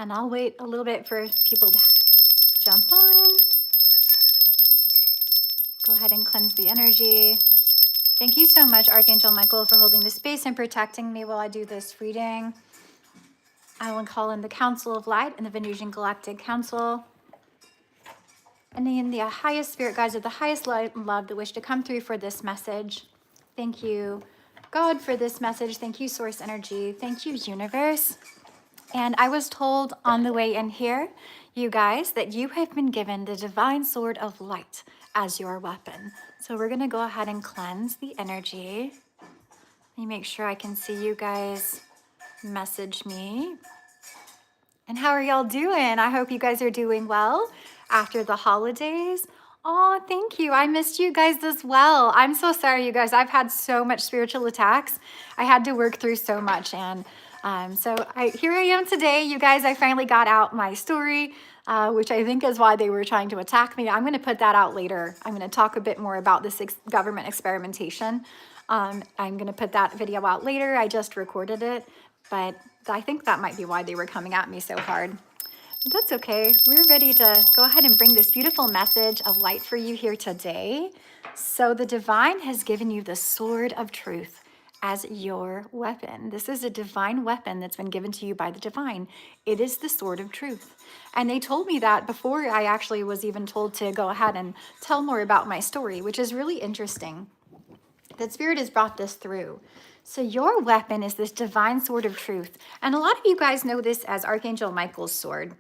And I'll wait a little bit for people to jump on. Go ahead and cleanse the energy. Thank you so much, Archangel Michael, for holding the space and protecting me while I do this reading. I will call in the Council of Light and the Venusian Galactic Council. And in the highest spirit guides of the highest light and love that wish to come through for this message. Thank you, God, for this message. Thank you, Source Energy. Thank you, Universe. And I was told on the way in here, you guys, that you have been given the divine sword of light as your weapon. So we're going to go ahead and cleanse the energy. Let me make sure I can see you guys message me. And how are y'all doing? I hope you guys are doing well after the holidays. Oh, thank you. I missed you guys as well. I'm so sorry, you guys. I've had so much spiritual attacks. I had to work through so much. And here I am today, you guys. I finally got out my story, which I think is why they were trying to attack me. I'm going to put that out later. I'm going to talk a bit more about this government experimentation. I'm going to put that video out later. I just recorded it, but I think that might be why they were coming at me so hard. But that's okay. We're ready to go ahead and bring this beautiful message of light for you here today. So the divine has given you the sword of truth as your weapon. This is a divine weapon that's been given to you by the divine. It is the sword of truth. And they told me that before I actually was even told to go ahead and tell more about my story, which is really interesting. That Spirit has brought this through. So your weapon is this divine sword of truth. And a lot of you guys know this as Archangel Michael's sword.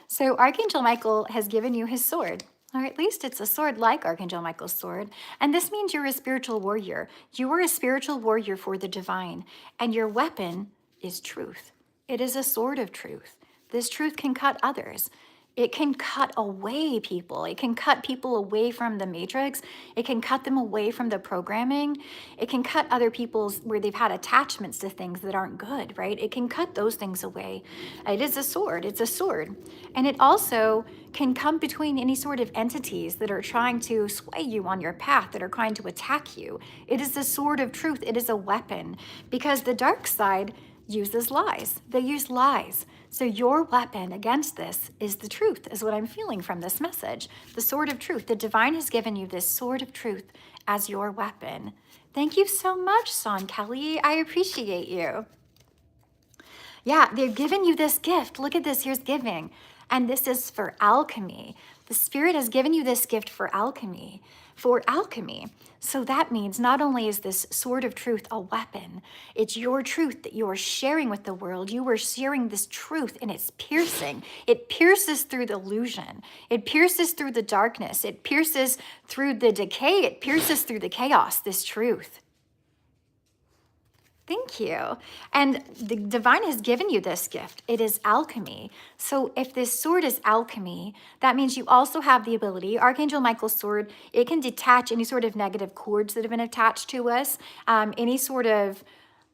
So Archangel Michael has given you his sword, or at least it's a sword like Archangel Michael's sword. And this means you're a spiritual warrior. You are a spiritual warrior for the divine. And your weapon is truth. It is a sword of truth. This truth can cut others. It can cut away people. It can cut people away from the matrix. It can cut them away from the programming. It can cut other people's where they've had attachments to things that aren't good, right? It can cut those things away. It is a sword. It's a sword. And it also can come between any sort of entities that are trying to sway you on your path, that are trying to attack you. It is the sword of truth. It is a weapon because the dark side uses lies. They use lies. So your weapon against this is the truth, is what I'm feeling from this message. The sword of truth. The divine has given you this sword of truth as your weapon. Thank you so much, Son Kelly. I appreciate you. Yeah, they've given you this gift. Look at this. Here's giving. And this is for alchemy. The Spirit has given you this gift for alchemy. For alchemy. So that means not only is this sword of truth a weapon, it's your truth that you are sharing with the world. You are sharing this truth and it's piercing. It pierces through the illusion. It pierces through the darkness. It pierces through the decay. It pierces through the chaos, this truth. Thank you. And the divine has given you this gift. It is alchemy. So if this sword is alchemy, that means you also have the ability, Archangel Michael's sword, it can detach any sort of negative cords that have been attached to us, any sort of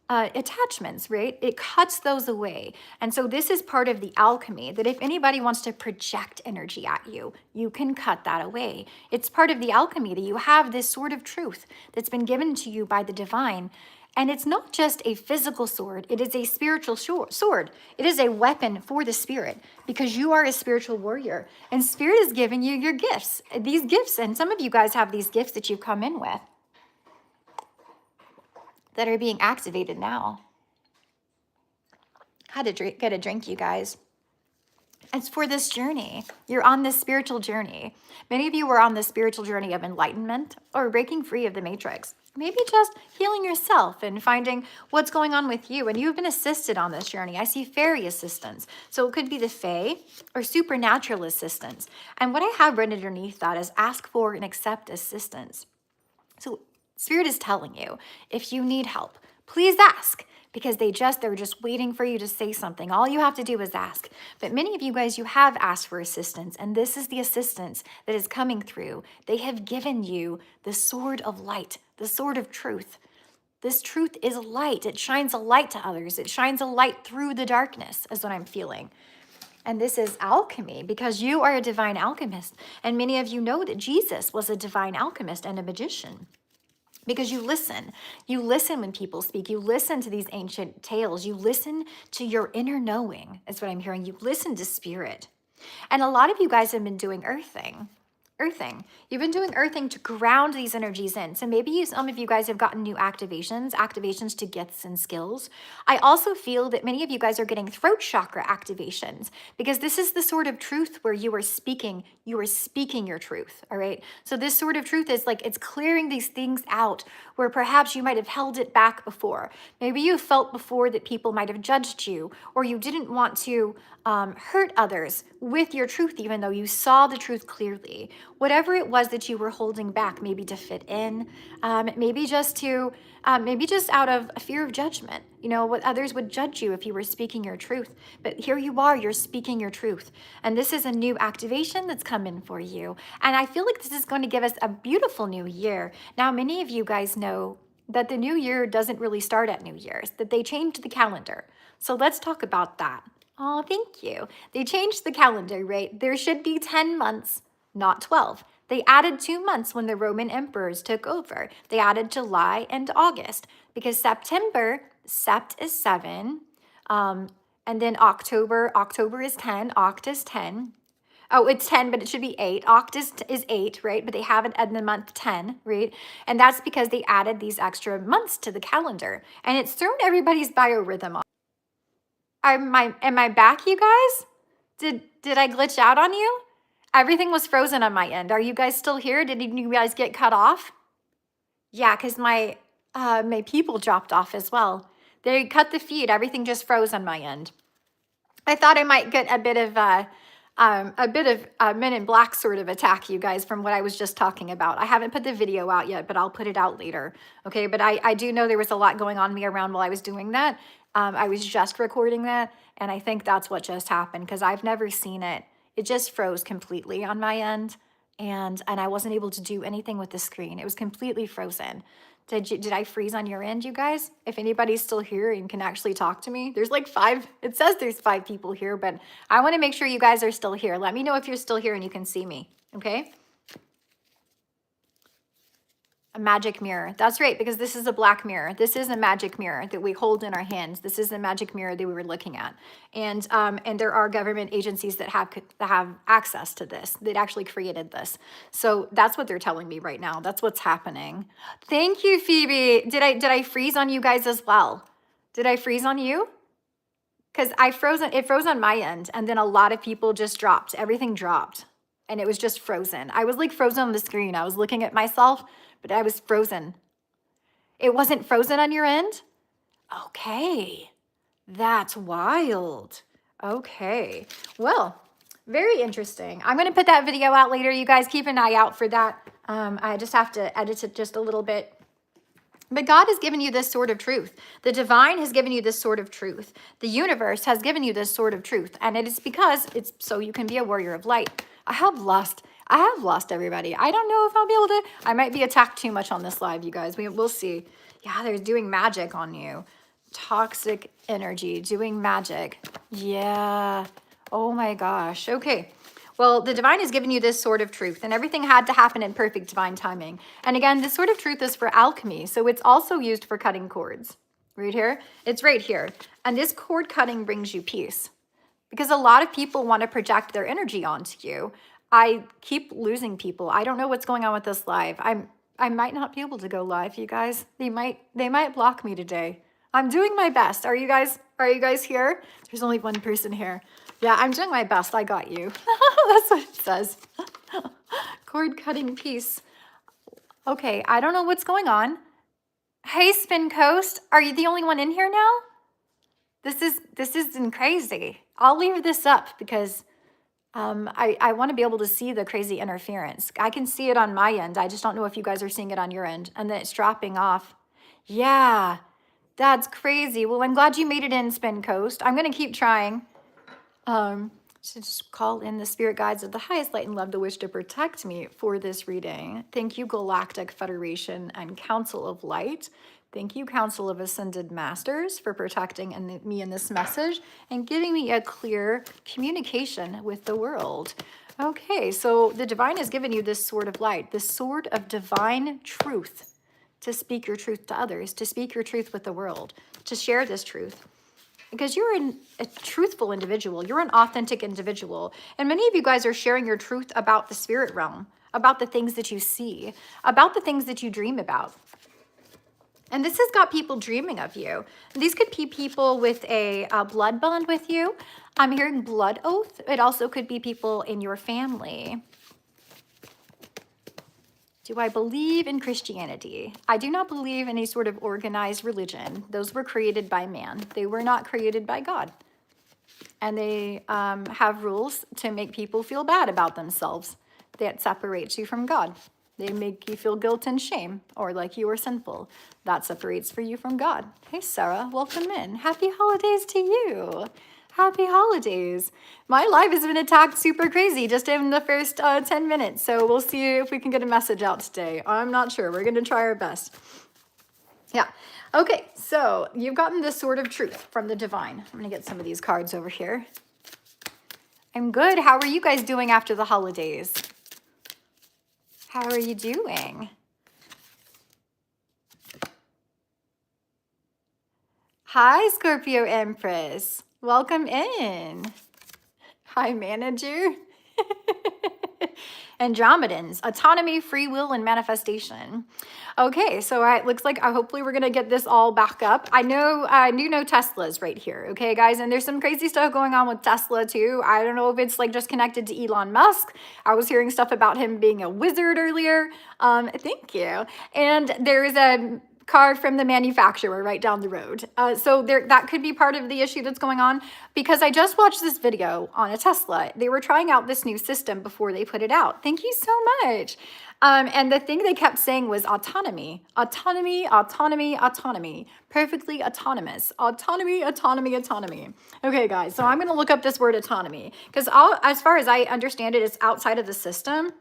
attachments, right? It cuts those away. And so this is part of the alchemy, that if anybody wants to project energy at you, you can cut that away. It's part of the alchemy that you have this sword of truth that's been given to you by the divine. And it's not just a physical sword, it is a spiritual sword. It is a weapon for the Spirit because you are a spiritual warrior. And Spirit is giving you your gifts, these gifts. And some of you guys have these gifts that you've come in with that are being activated now. Had to get a drink, you guys. It's for this journey. You're on this spiritual journey. Many of you are on this spiritual journey of enlightenment or breaking free of the matrix. Maybe just healing yourself and finding what's going on with you. And you've been assisted on this journey. I see fairy assistance. So it could be the fae or supernatural assistance. And what I have written underneath that is ask for and accept assistance. So Spirit is telling you, if you need help, please ask. Because they're just waiting for you to say something. All you have to do is ask. But many of you guys, you have asked for assistance, and this is the assistance that is coming through. They have given you the sword of light, the sword of truth. This truth is light. It shines a light to others. It shines a light through the darkness, is what I'm feeling. And this is alchemy, because you are a divine alchemist. And many of you know that Jesus was a divine alchemist and a magician. because you listen. You listen when people speak. You listen to these ancient tales. You listen to your inner knowing, is what I'm hearing. You listen to spirit. And a lot of you guys have been doing earthing. Earthing. You've been doing earthing to ground these energies in. So maybe some of you guys have gotten new activations to gifts and skills. I also feel that many of you guys are getting throat chakra activations because this is the sort of truth where you are speaking your truth, all right? So this sort of truth is like, it's clearing these things out where perhaps you might have held it back before. Maybe you felt before that people might have judged you, or you didn't want to hurt others with your truth, even though you saw the truth clearly. Whatever it was that you were holding back, maybe to fit in, maybe just out of a fear of judgment, what others would judge you if you were speaking your truth. But here you are, you're speaking your truth. And this is a new activation that's come in for you. And I feel like this is going to give us a beautiful new year. Now, many of you guys know that the new year doesn't really start at New Year's, that they changed the calendar. So let's talk about that. Oh, thank you. They changed the calendar, right? There should be 10 months, not 12. They added 2 months when the Roman emperors took over. They added July and August because September, Sept is 7, and then October is 10, Oct is 10. Oh, it's 10, but it should be 8. Oct is 8, right? But they have it in the month 10, right? And that's because they added these extra months to the calendar. And it's thrown everybody's biorhythm off. Am I back, you guys? Did I glitch out on you? Everything was frozen on my end. Are you guys still here? Did you guys get cut off? Yeah, because my people dropped off as well. They cut the feed. Everything just froze on my end. I thought I might get a bit of Men in Black sort of attack, you guys, from what I was just talking about. I haven't put the video out yet, but I'll put it out later. Okay, but I do know there was a lot going on me around while I was doing that. I was just recording that, and I think that's what just happened because I've never seen it. It just froze completely on my end, and I wasn't able to do anything with the screen. It was completely frozen. Did I freeze on your end, you guys? If anybody's still here and can actually talk to me, there's like 5, it says there's 5 people here, but I want to make sure you guys are still here. Let me know if you're still here and you can see me, okay? A magic mirror. That's right, because this is a black mirror. This is a magic mirror that we hold in our hands. This is the magic mirror that we were looking at. And there are government agencies that have access to this, that actually created this. So that's what they're telling me right now. That's what's happening. Thank you, Phoebe. Did I freeze on you guys as well? Did I freeze on you? Because it froze on my end, and then a lot of people just dropped. Everything dropped, and it was just frozen. I was like frozen on the screen. I was looking at myself, but I was frozen. It wasn't frozen on your end? Okay, that's wild. Okay, well, very interesting. I'm gonna put that video out later. You guys keep an eye out for that. I just have to edit it just a little bit. But God has given you this sort of truth. The divine has given you this sort of truth. The universe has given you this sort of truth. And it is because it's so you can be a warrior of light. I have lost everybody. I don't know if I'll be able to. I might be attacked too much on this live, you guys. We'll see. Yeah, they're doing magic on you. Toxic energy, doing magic. Yeah. Oh my gosh. Okay. Well, the divine has given you this sort of truth, and everything had to happen in perfect divine timing. And again, this sort of truth is for alchemy, so it's also used for cutting cords. Right here? It's right here. And this cord cutting brings you peace. Because a lot of people want to project their energy onto you. I keep losing people. I don't know what's going on with this live. I might not be able to go live, you guys. They might block me today. I'm doing my best. Are you guys here? There's only one person here. Yeah, I'm doing my best. I got you. That's what it says. Cord cutting piece. Okay, I don't know what's going on. Hey, Spin Coast, are you the only one in here now? This is crazy. I'll leave this up because I want to be able to see the crazy interference. I can see it on my end. I just don't know if you guys are seeing it on your end. And then it's dropping off. Yeah, that's crazy. Well, I'm glad you made it in, Spin Coast. I'm going to keep trying. So just call in the spirit guides of the highest light and love to wish to protect me for this reading. Thank you, Galactic Federation and Council of Light. Thank you, Council of Ascended Masters, for protecting me in this message and giving me a clear communication with the world. Okay, so the divine has given you this sword of light, this sword of divine truth. to speak your truth to others, to speak your truth with the world, to share this truth. Because you're a truthful individual. You're an authentic individual. And many of you guys are sharing your truth about the spirit realm, about the things that you see, about the things that you dream about. And this has got people dreaming of you. These could be people with a blood bond with you. I'm hearing blood oath. It also could be people in your family. Do I believe in Christianity? I do not believe in any sort of organized religion. Those were created by man. They were not created by God. And they have rules to make people feel bad about themselves. That separates you from God. They make you feel guilt and shame, or like you are sinful. That separates for you from God. Hey, Sarah, welcome in. Happy holidays to you. Happy holidays. My live has been attacked super crazy just in the first 10 minutes. So we'll see if we can get a message out today. I'm not sure. We're going to try our best. Yeah. Okay. So you've gotten this sword of truth from the divine. I'm going to get some of these cards over here. I'm good. How are you guys doing after the holidays? How are you doing? Hi, Scorpio Empress. Welcome in. Hi, manager. Andromedans, autonomy, free will, and manifestation. Okay, so it looks like hopefully we're gonna get this all back up. I do know Tesla's right here, okay, guys, and there's some crazy stuff going on with Tesla too. I don't know if it's like just connected to Elon Musk. I was hearing stuff about him being a wizard earlier. Thank you. And there's a car from the manufacturer right down the road. So that could be part of the issue that's going on, because I just watched this video on a Tesla. They were trying out this new system before they put it out. Thank you so much. And the thing they kept saying was autonomy, autonomy, autonomy, autonomy, perfectly autonomous, autonomy, autonomy, autonomy. Okay, guys, so I'm going to look up this word autonomy, because as far as I understand it, it's outside of the system.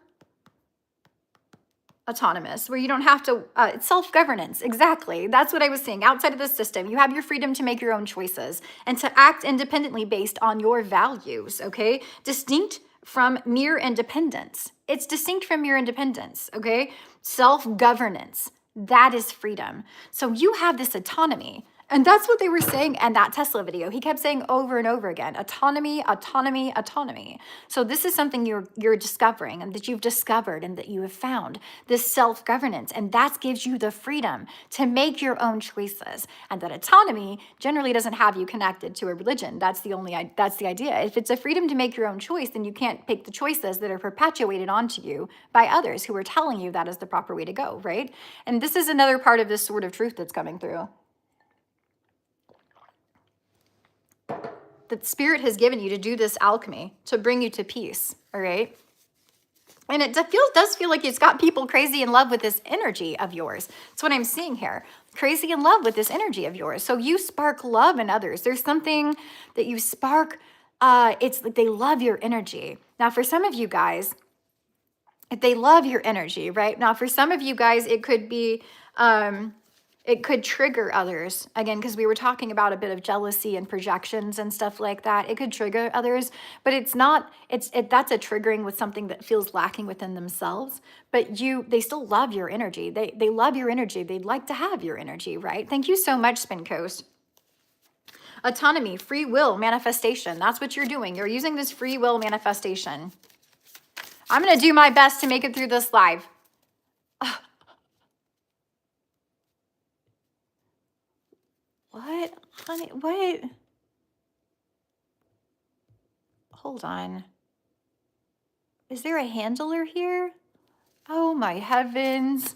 Autonomous, where you don't have to, it's self-governance. Exactly. That's what I was saying. Outside of the system, you have your freedom to make your own choices and to act independently based on your values, okay? Distinct from mere independence. It's distinct from mere independence, okay? Self-governance. That is freedom. So you have this autonomy. And that's what they were saying in that Tesla video. He kept saying over and over again, autonomy, autonomy, autonomy. So this is something you're discovering, and that you've discovered and that you have found, this self-governance. And that gives you the freedom to make your own choices. And that autonomy generally doesn't have you connected to a religion. That's the idea. If it's a freedom to make your own choice, then you can't pick the choices that are perpetuated onto you by others who are telling you that is the proper way to go, right? And this is another part of this sort of truth that's coming through. That spirit has given you to do this alchemy, to bring you to peace, all right? And it does feel like it's got people crazy in love with this energy of yours. That's what I'm seeing here. Crazy in love with this energy of yours. So you spark love in others. There's something that you spark. It's like they love your energy. Now, for some of you guys, if they love your energy, right? Now, for some of you guys, it could be... it could trigger others, again, because we were talking about a bit of jealousy and projections and stuff like that. It could trigger others, but it's not, that's a triggering with something that feels lacking within themselves, but they still love your energy. They love your energy. They'd like to have your energy, right? Thank you so much, Spin Coast. Autonomy, free will, manifestation. That's what you're doing. You're using this free will manifestation. I'm going to do my best to make it through this live. What? Honey, what? Hold on. Is there a handler here? Oh my heavens.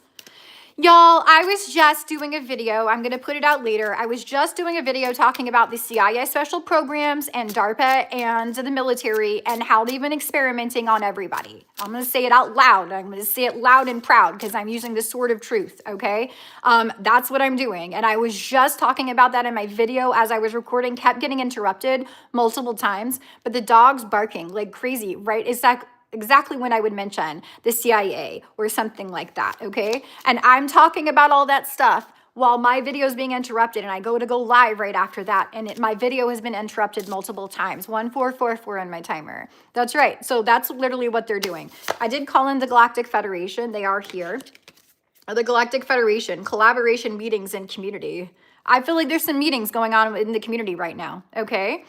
Y'all, I was just doing a video. I'm going to put it out later. I was just doing a video talking about the CIA special programs and DARPA and the military and how they've been experimenting on everybody. I'm going to say it out loud. I'm going to say it loud and proud because I'm using the sword of truth, okay? That's what I'm doing. And I was just talking about that in my video as I was recording, kept getting interrupted multiple times, but the dog's barking like crazy, right? It's like exactly when I would mention the CIA or something like that, okay? And I'm talking about all that stuff while my video is being interrupted, and I go live right after that, and my video has been interrupted multiple times. 1444 on my timer. That's right. So that's literally what they're doing. I did call in the Galactic Federation. They are here. The Galactic Federation, collaboration meetings and community. I feel like there's some meetings going on in the community right now, okay?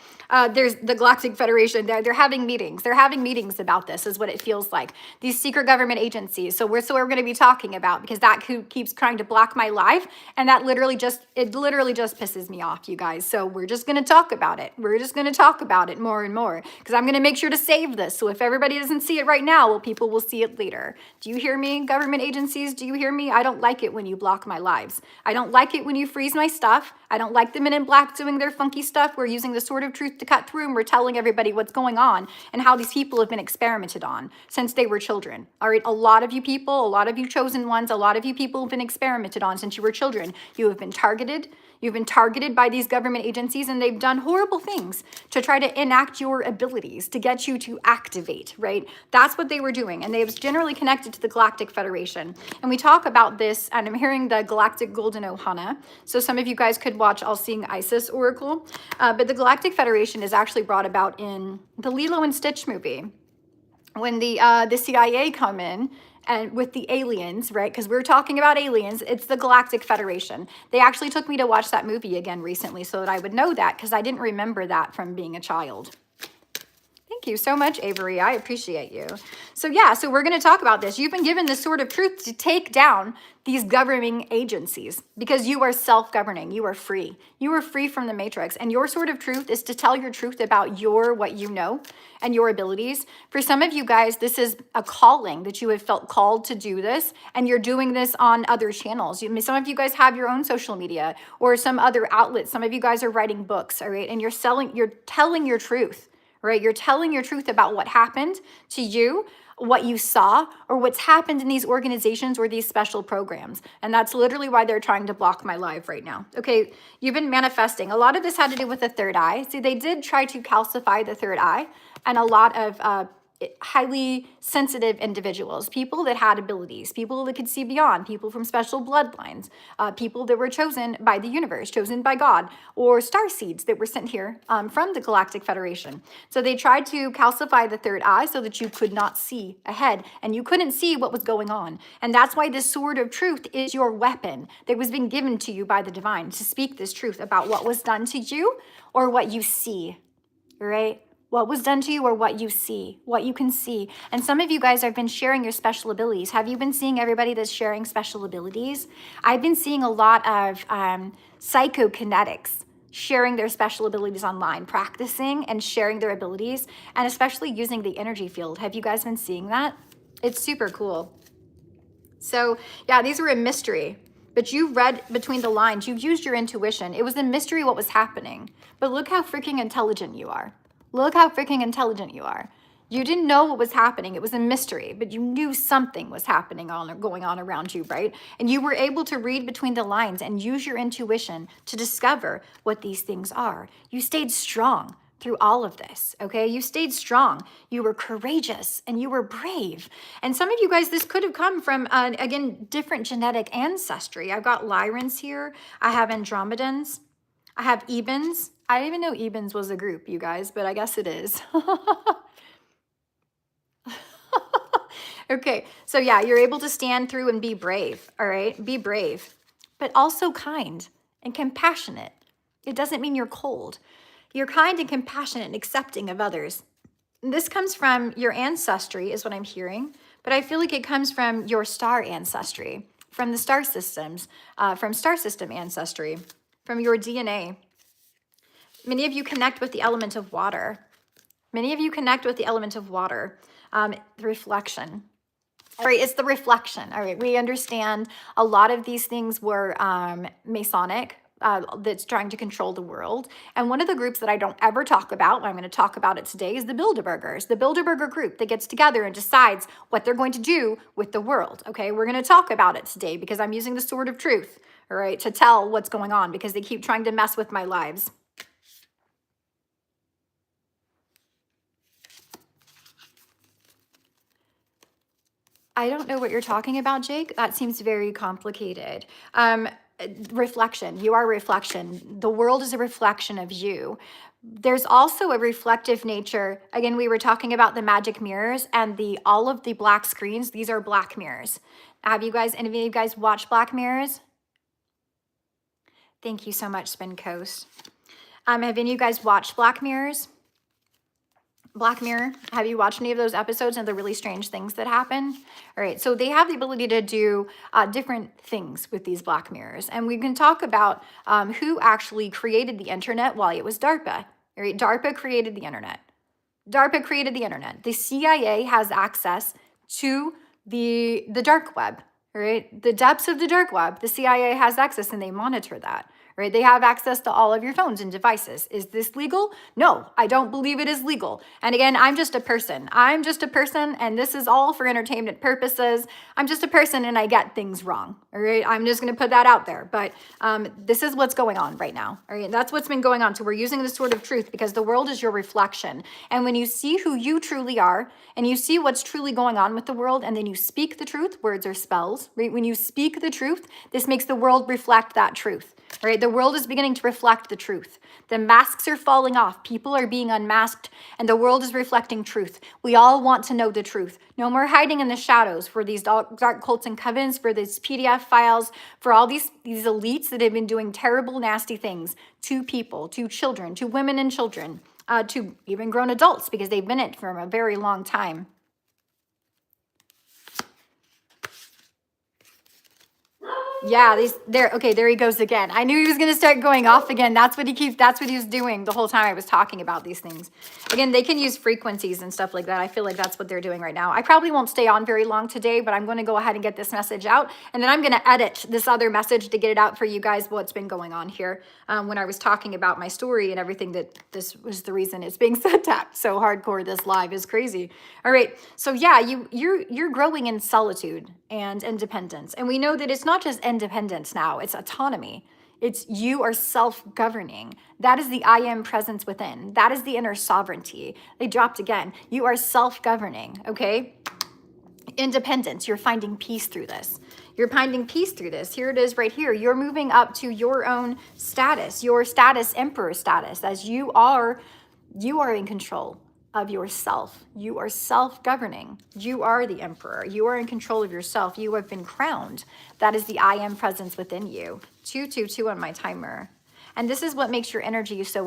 There's the Galactic Federation. They're having meetings. They're having meetings about this is what it feels like. These secret government agencies. So we're going to be talking about, because that keeps trying to block my life. And that literally just pisses me off, you guys. So we're just going to talk about it. We're just going to talk about it more and more, because I'm going to make sure to save this. So if everybody doesn't see it right now, well, people will see it later. Do you hear me, government agencies? Do you hear me? I don't like it when you block my lives. I don't like it when you freeze my stuff. I don't like the Men in Black doing their funky stuff. We're using the sword of truth to cut through, and we're telling everybody what's going on and how these people have been experimented on since they were children. All right, a lot of you people, a lot of you chosen ones, a lot of you people have been experimented on since you were children. You have been targeted. You've been targeted by these government agencies, and they've done horrible things to try to enact your abilities, to get you to activate, right? That's what they were doing, and they was generally connected to the Galactic Federation. And we talk about this, and I'm hearing the Galactic Golden Ohana, so some of you guys could watch All Seeing Isis Oracle, but the Galactic Federation is actually brought about in the Lilo and Stitch movie, when the CIA come in and with the aliens, right? Because we're talking about aliens. It's the Galactic Federation. They actually took me to watch that movie again recently so that I would know that, because I didn't remember that from being a child. Thank you so much, Avery. I appreciate you. So yeah, so we're going to talk about this. You've been given this sword of truth to take down these governing agencies, because you are self-governing. You are free. You are free from the matrix. And your sword of truth is to tell your truth about what you know and your abilities. For some of you guys, this is a calling that you have felt called to do this, and you're doing this on other channels. Some of you guys have your own social media or some other outlets. Some of you guys are writing books, all right? And you're telling your truth. Right? You're telling your truth about what happened to you, what you saw, or what's happened in these organizations or these special programs. And that's literally why they're trying to block my live right now. Okay, you've been manifesting. A lot of this had to do with the third eye. See, they did try to calcify the third eye, and a lot of highly sensitive individuals, people that had abilities, people that could see beyond, people from special bloodlines, people that were chosen by the universe, chosen by God, or star seeds that were sent here from the Galactic Federation. So they tried to calcify the third eye so that you could not see ahead and you couldn't see what was going on. And that's why this sword of truth is your weapon that was being given to you by the divine, to speak this truth about what was done to you or what you see, right? What was done to you or what you see, what you can see. And some of you guys have been sharing your special abilities. Have you been seeing everybody that's sharing special abilities? I've been seeing a lot of psychokinetics sharing their special abilities online, practicing and sharing their abilities, and especially using the energy field. Have you guys been seeing that? It's super cool. So yeah, these were a mystery, but you read between the lines. You used your intuition. It was a mystery what was happening. But look how freaking intelligent you are. Look how freaking intelligent you are. You didn't know what was happening. It was a mystery, but you knew something was happening going on around you, right? And you were able to read between the lines and use your intuition to discover what these things are. You stayed strong through all of this, okay? You stayed strong. You were courageous and you were brave. And some of you guys, this could have come from, again, different genetic ancestry. I've got Lyrans here. I have Andromedans. I have Ebens. I didn't even know Ebens was a group, you guys, but I guess it is. Okay, so yeah, you're able to stand through and be brave, all right? Be brave, but also kind and compassionate. It doesn't mean you're cold. You're kind and compassionate and accepting of others. This comes from your ancestry, is what I'm hearing, but I feel like it comes from your star ancestry, from the star systems, from star system ancestry, from your DNA. Many of you connect with the element of water. Many of you connect with the element of water, the reflection. All right, it's the reflection. All right, we understand a lot of these things were Masonic, that's trying to control the world. And one of the groups that I don't ever talk about, and I'm going to talk about it today, is the Bilderbergers, the Bilderberger group that gets together and decides what they're going to do with the world. Okay, we're going to talk about it today because I'm using the sword of truth, all right, to tell what's going on because they keep trying to mess with my lives. I don't know what you're talking about, Jake. That seems very complicated. Reflection. You are a reflection. The world is a reflection of you. There's also a reflective nature. Again, we were talking about the magic mirrors and all of the black screens. These are black mirrors. Have you guys, any of you guys watched Black Mirrors? Thank you so much, Spin Coast. Have any of you guys watched Black Mirrors? Black Mirror, have you watched any of those episodes and the really strange things that happen? All right, so they have the ability to do different things with these Black Mirrors. And we can talk about who actually created the internet while it was DARPA. All right, DARPA created the internet. DARPA created the internet. The CIA has access to the dark web, right? The depths of the dark web, the CIA has access and they monitor that. Right? They have access to all of your phones and devices. Is this legal? No, I don't believe it is legal. And again, I'm just a person. I'm just a person, and this is all for entertainment purposes. I'm just a person, and I get things wrong. All right, I'm just going to put that out there. But this is what's going on right now. All right, that's what's been going on. So we're using this sort of truth because the world is your reflection. And when you see who you truly are, and you see what's truly going on with the world, and then you speak the truth, words are spells. Right? When you speak the truth, this makes the world reflect that truth. Right? The world is beginning to reflect the truth. The masks are falling off. People are being unmasked, and the world is reflecting truth. We all want to know the truth. No more hiding in the shadows for these dark cults and covens, for these PDF files, for all these elites that have been doing terrible, nasty things to people, to children, to women and children, to even grown adults, because they've been it for a very long time. Yeah, there he goes again. I knew he was going to start going off again. That's what he's doing the whole time I was talking about these things. Again, they can use frequencies and stuff like that. I feel like that's what they're doing right now. I probably won't stay on very long today, but I'm going to go ahead and get this message out. And then I'm going to edit this other message to get it out for you guys, what's been going on here. When I was talking about my story and everything, that this was the reason it's being set up so hardcore. This live is crazy. All right. So yeah, you're growing in solitude and independence. And we know that it's not just independence now, it's autonomy. It's you are self-governing. That is the I am presence within. That is the inner sovereignty. They dropped again. You are self-governing, okay? Independence, you're finding peace through this. You're finding peace through this. Here it is right here. You're moving up to your own status, your status, emperor status, as you are in control of yourself. You are self-governing. You are the emperor. You are in control of yourself. You have been crowned. That is the I am presence within you. 222 on my timer. And this is what makes your energy so